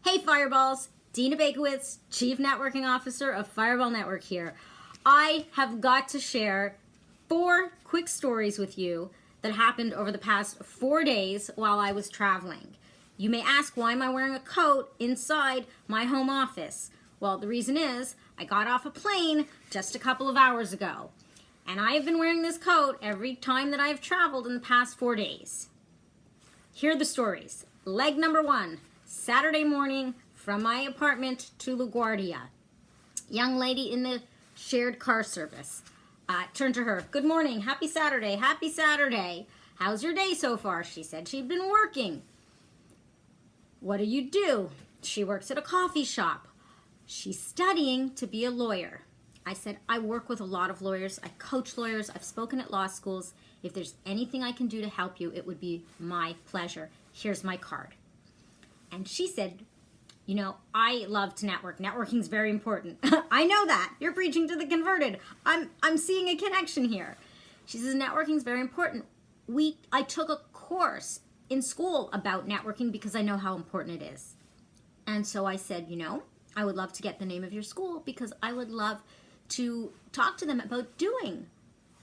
Hey Fireballs, Dina Bakowitz, Chief Networking Officer of Fireball Network here. I have got to share 4 quick stories with you that happened over the past 4 days while I was traveling. You may ask, why am I wearing a coat inside my home office? Well, the reason is I got off a plane just a couple of hours ago, and I have been wearing this coat every time that I have traveled in the past 4 days. Here are the stories. Leg number 1. Saturday morning from my apartment to LaGuardia. Young lady in the shared car service. Turned to her, good morning, happy Saturday, happy Saturday. How's your day so far? She said she'd been working. What do you do? She works at a coffee shop. She's studying to be a lawyer. I said, I work with a lot of lawyers. I coach lawyers. I've spoken at law schools. If there's anything I can do to help you, it would be my pleasure. Here's my card. And she said, you know, I love to network. Networking's very important. I know that. You're preaching to the converted. I'm seeing a connection here. She says, networking's very important. I took a course in school about networking because I know how important it is. And so I said, you know, I would love to get the name of your school because I would love to talk to them about doing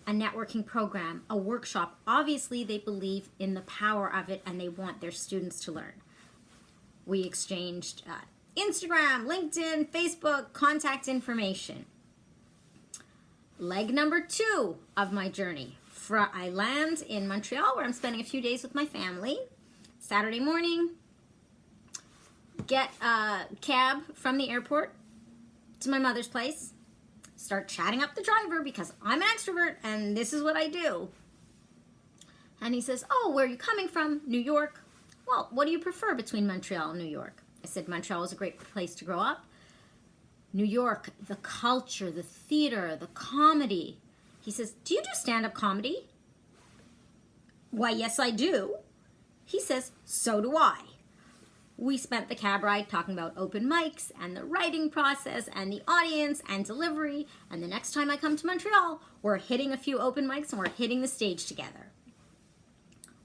a networking program, a workshop. Obviously, they believe in the power of it and they want their students to learn. We exchanged Instagram, LinkedIn, Facebook, contact information. Leg number 2 of my journey. I land in Montreal where I'm spending a few days with my family. Saturday morning, get a cab from the airport to my mother's place. Start chatting up the driver because I'm an extrovert and this is what I do. And he says, oh, where are you coming from? New York. Well, what do you prefer between Montreal and New York? I said Montreal is a great place to grow up. New York, the culture, the theater, the comedy. He says, do you do stand-up comedy? Why, yes, I do. He says, so do I. We spent the cab ride talking about open mics and the writing process and the audience and delivery. And the next time I come to Montreal, we're hitting a few open mics and we're hitting the stage together.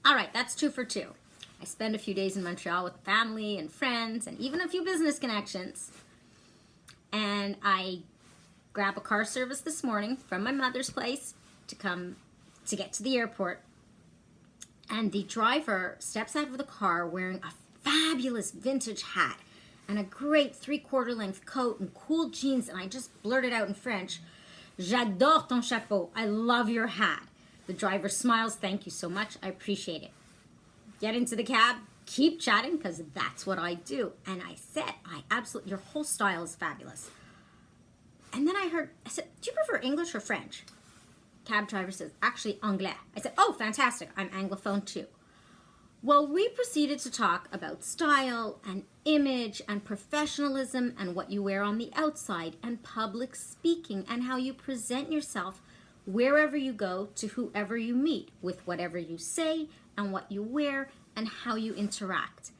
All right, that's 2 for 2. I spend a few days in Montreal with family and friends and even a few business connections. And I grab a car service this morning from my mother's place to get to the airport. And the driver steps out of the car wearing a fabulous vintage hat and a great 3/4 length coat and cool jeans. And I just blurted out in French, "J'adore ton chapeau. I love your hat." The driver smiles. Thank you so much. I appreciate it. Get into the cab, keep chatting, because that's what I do. And I said, your whole style is fabulous. And then I said, do you prefer English or French? Cab driver says, actually, anglais. I said, oh, fantastic. I'm Anglophone too. Well, we proceeded to talk about style and image and professionalism and what you wear on the outside and public speaking and how you present yourself wherever you go to whoever you meet with whatever you say and what you wear and how you interact.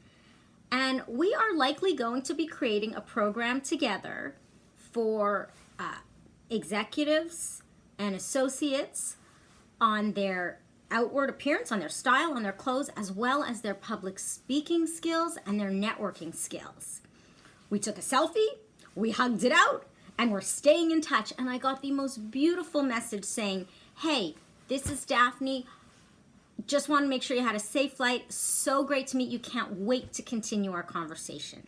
And we are likely going to be creating a program together for executives and associates on their outward appearance, on their style, on their clothes, as well as their public speaking skills and their networking skills. We took a selfie, we hugged it out, and we're staying in touch. And I got the most beautiful message saying, hey, this is Daphne. Just want to make sure you had a safe flight. So great to meet you. Can't wait to continue our conversation.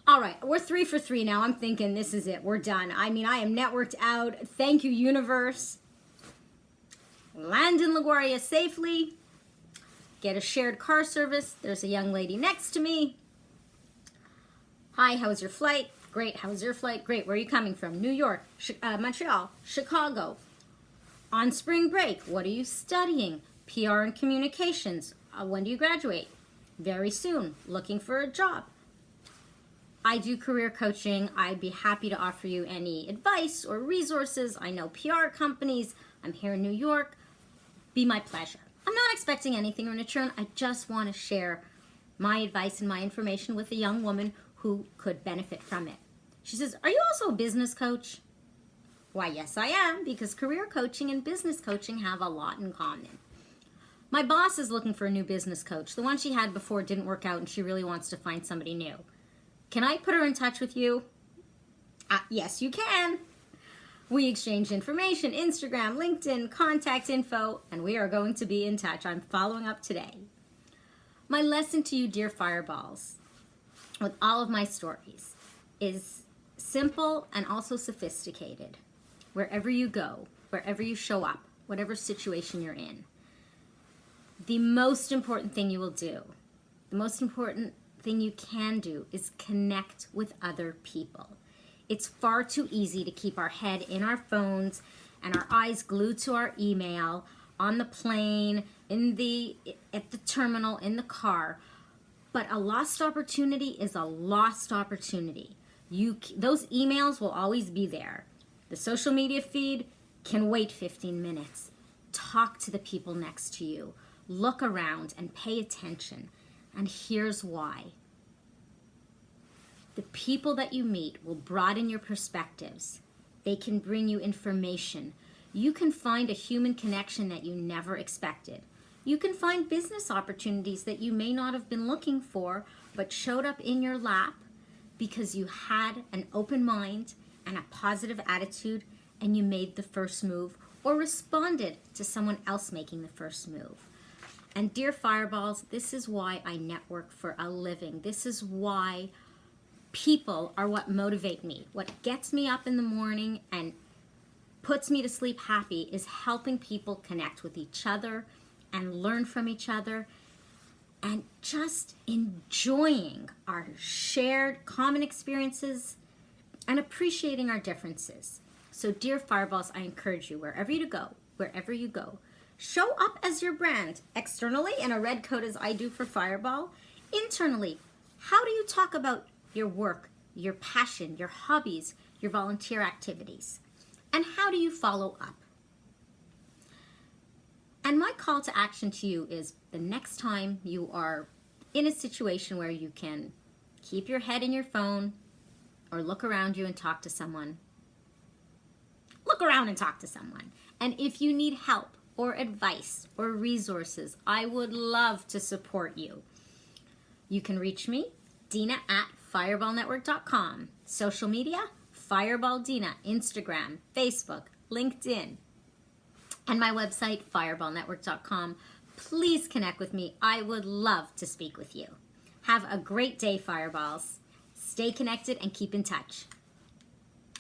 All right, we're 3 for 3 now. I'm thinking this is it. We're done. I mean, I am networked out. Thank you, universe. Land in LaGuardia safely. Get a shared car service. There's a young lady next to me. Hi, how was your flight? Great. How was your flight? Great. Where are you coming from? New York, Montreal, Chicago. On spring break, what are you studying? PR and communications. When do you graduate? Very soon. Looking for a job. I do career coaching. I'd be happy to offer you any advice or resources. I know PR companies. I'm here in New York. Be my pleasure. I'm not expecting anything in return. I just want to share my advice and my information with a young woman who could benefit from it. She says, are you also a business coach? Why, yes, I am, because career coaching and business coaching have a lot in common. My boss is looking for a new business coach. The one she had before didn't work out and she really wants to find somebody new. Can I put her in touch with you? Yes, you can. We exchange information, Instagram, LinkedIn, contact info, and we are going to be in touch. I'm following up today. My lesson to you, dear fireballs, with all of my stories, is simple and also sophisticated. Wherever you go, wherever you show up, whatever situation you're in, the most important thing you will do, the most important thing you can do is connect with other people. It's far too easy to keep our head in our phones and our eyes glued to our email, on the plane, at the terminal, in the car. But a lost opportunity is a lost opportunity. Those emails will always be there. The social media feed can wait 15 minutes. Talk to the people next to you. Look around and pay attention. And here's why. The people that you meet will broaden your perspectives. They can bring you information. You can find a human connection that you never expected. You can find business opportunities that you may not have been looking for, but showed up in your lap because you had an open mind and a positive attitude, and you made the first move or responded to someone else making the first move. And dear fireballs, this is why I network for a living. This is why people are what motivate me. What gets me up in the morning and puts me to sleep happy is helping people connect with each other and learn from each other and just enjoying our shared common experiences and appreciating our differences. So dear fireballs, I encourage you, wherever you go, show up as your brand, externally in a red coat as I do for Fireball. Internally, how do you talk about your work, your passion, your hobbies, your volunteer activities? And how do you follow up? And my call to action to you is the next time you are in a situation where you can keep your head in your phone or look around you and talk to someone, look around and talk to someone. And if you need help or advice or resources, I would love to support you. You can reach me, Dina at fireballnetwork.com. Social media, Fireball Dina, Instagram, Facebook, LinkedIn, and my website, fireballnetwork.com. Please connect with me. I would love to speak with you. Have a great day, Fireballs. Stay connected and keep in touch.